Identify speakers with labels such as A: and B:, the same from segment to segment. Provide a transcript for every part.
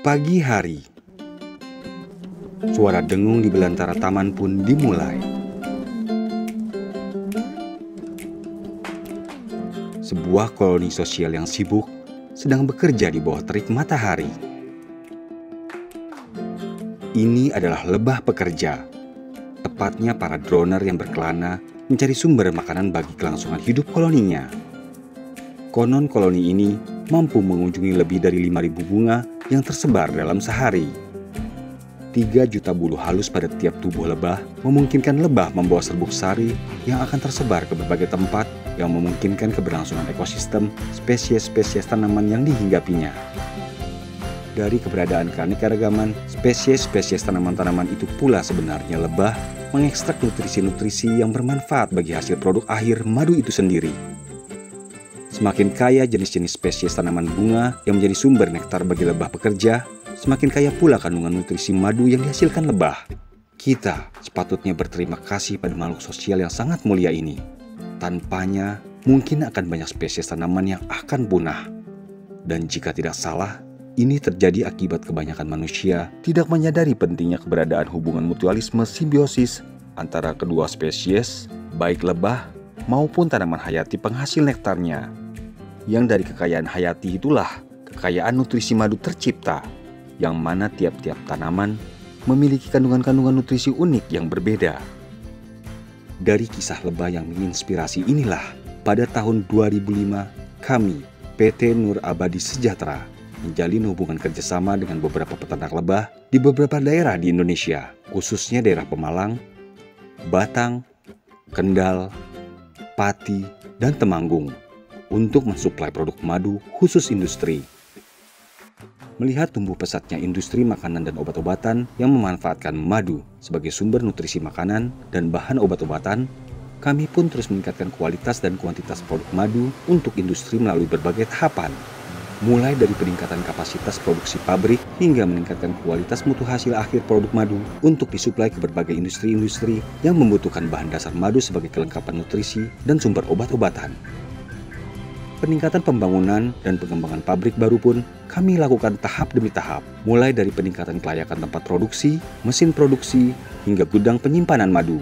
A: Pagi hari, suara dengung di belantara taman pun dimulai. Sebuah koloni sosial yang sibuk sedang bekerja di bawah terik matahari. Ini adalah lebah pekerja, tepatnya para droner yang berkelana mencari sumber makanan bagi kelangsungan hidup koloninya. Konon koloni ini mampu mengunjungi lebih dari 5.000 bunga yang tersebar dalam sehari. 3 juta bulu halus pada tiap tubuh lebah memungkinkan lebah membawa serbuk sari yang akan tersebar ke berbagai tempat yang memungkinkan keberlangsungan ekosistem spesies-spesies tanaman yang dihinggapinya. Dari keberadaan keanekaragaman spesies-spesies tanaman-tanaman itu pula sebenarnya lebah mengekstrak nutrisi-nutrisi yang bermanfaat bagi hasil produk akhir madu itu sendiri. Semakin kaya jenis-jenis spesies tanaman bunga yang menjadi sumber nektar bagi lebah pekerja, semakin kaya pula kandungan nutrisi madu yang dihasilkan lebah. Kita sepatutnya berterima kasih pada makhluk sosial yang sangat mulia ini. Tanpanya, mungkin akan banyak spesies tanaman yang akan punah. Dan jika tidak salah, ini terjadi akibat kebanyakan manusia tidak menyadari pentingnya keberadaan hubungan mutualisme simbiosis antara kedua spesies, baik lebah maupun tanaman hayati penghasil nektarnya. Yang dari kekayaan hayati itulah kekayaan nutrisi madu tercipta, yang mana tiap-tiap tanaman memiliki kandungan-kandungan nutrisi unik yang berbeda. Dari kisah lebah yang menginspirasi inilah, pada tahun 2005, kami, PT Nur Abadi Sejahtera, menjalin hubungan kerjasama dengan beberapa peternak lebah di beberapa daerah di Indonesia, khususnya daerah Pemalang, Batang, Kendal, Pati, dan Temanggung, untuk mensuplai produk madu khusus industri. Melihat tumbuh pesatnya industri makanan dan obat-obatan yang memanfaatkan madu sebagai sumber nutrisi makanan dan bahan obat-obatan, kami pun terus meningkatkan kualitas dan kuantitas produk madu untuk industri melalui berbagai tahapan. Mulai dari peningkatan kapasitas produksi pabrik hingga meningkatkan kualitas mutu hasil akhir produk madu untuk disuplai ke berbagai industri-industri yang membutuhkan bahan dasar madu sebagai kelengkapan nutrisi dan sumber obat-obatan. Peningkatan pembangunan dan pengembangan pabrik baru pun kami lakukan tahap demi tahap, mulai dari peningkatan kelayakan tempat produksi, mesin produksi, hingga gudang penyimpanan madu.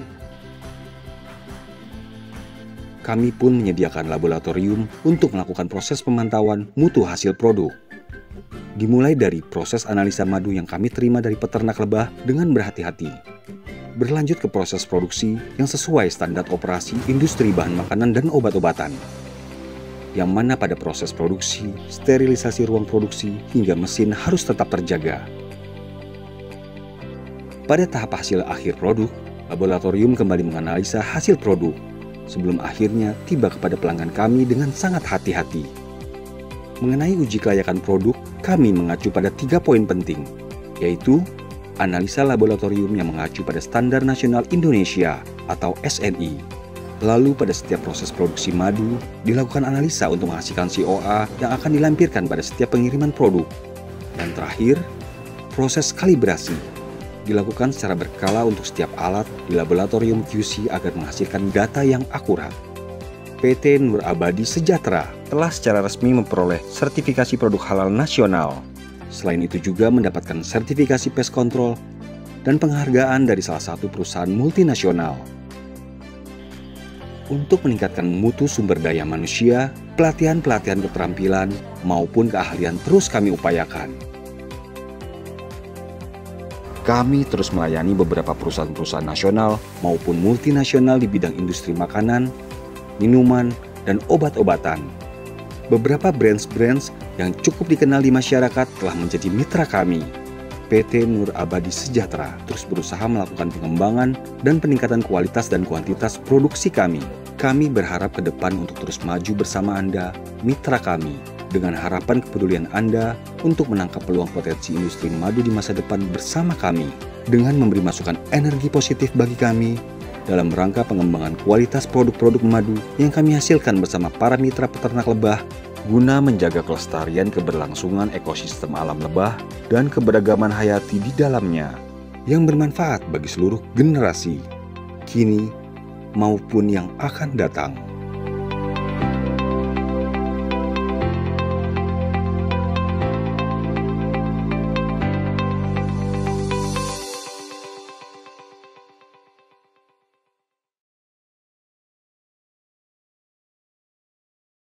A: Kami pun menyediakan laboratorium untuk melakukan proses pemantauan mutu hasil produk. Dimulai dari proses analisa madu yang kami terima dari peternak lebah dengan berhati-hati. Berlanjut ke proses produksi yang sesuai standar operasi industri bahan makanan dan obat-obatan. Yang mana pada proses produksi, sterilisasi ruang produksi, hingga mesin harus tetap terjaga. Pada tahap hasil akhir produk, laboratorium kembali menganalisa hasil produk, sebelum akhirnya tiba kepada pelanggan kami dengan sangat hati-hati. Mengenai uji kelayakan produk, kami mengacu pada 3 poin penting, yaitu analisa laboratorium yang mengacu pada Standar Nasional Indonesia atau SNI. Lalu pada setiap proses produksi madu, dilakukan analisa untuk menghasilkan COA yang akan dilampirkan pada setiap pengiriman produk. Dan terakhir, proses kalibrasi dilakukan secara berkala untuk setiap alat di laboratorium QC agar menghasilkan data yang akurat. PT Nur Abadi Sejahtera telah secara resmi memperoleh sertifikasi produk halal nasional. Selain itu juga mendapatkan sertifikasi pest control dan penghargaan dari salah satu perusahaan multinasional. Untuk meningkatkan mutu sumber daya manusia, pelatihan-pelatihan keterampilan maupun keahlian terus kami upayakan. Kami terus melayani beberapa perusahaan-perusahaan nasional maupun multinasional di bidang industri makanan, minuman, dan obat-obatan. Beberapa brands-brands yang cukup dikenal di masyarakat telah menjadi mitra kami. PT Nur Abadi Sejahtera terus berusaha melakukan pengembangan dan peningkatan kualitas dan kuantitas produksi kami. Kami berharap ke depan untuk terus maju bersama Anda, mitra kami, dengan harapan kepedulian Anda untuk menangkap peluang potensi industri madu di masa depan bersama kami, dengan memberi masukan energi positif bagi kami dalam rangka pengembangan kualitas produk-produk madu yang kami hasilkan bersama para mitra peternak lebah, guna menjaga kelestarian keberlangsungan ekosistem alam lebah dan keberagaman hayati di dalamnya, yang bermanfaat bagi seluruh generasi, kini maupun yang akan datang.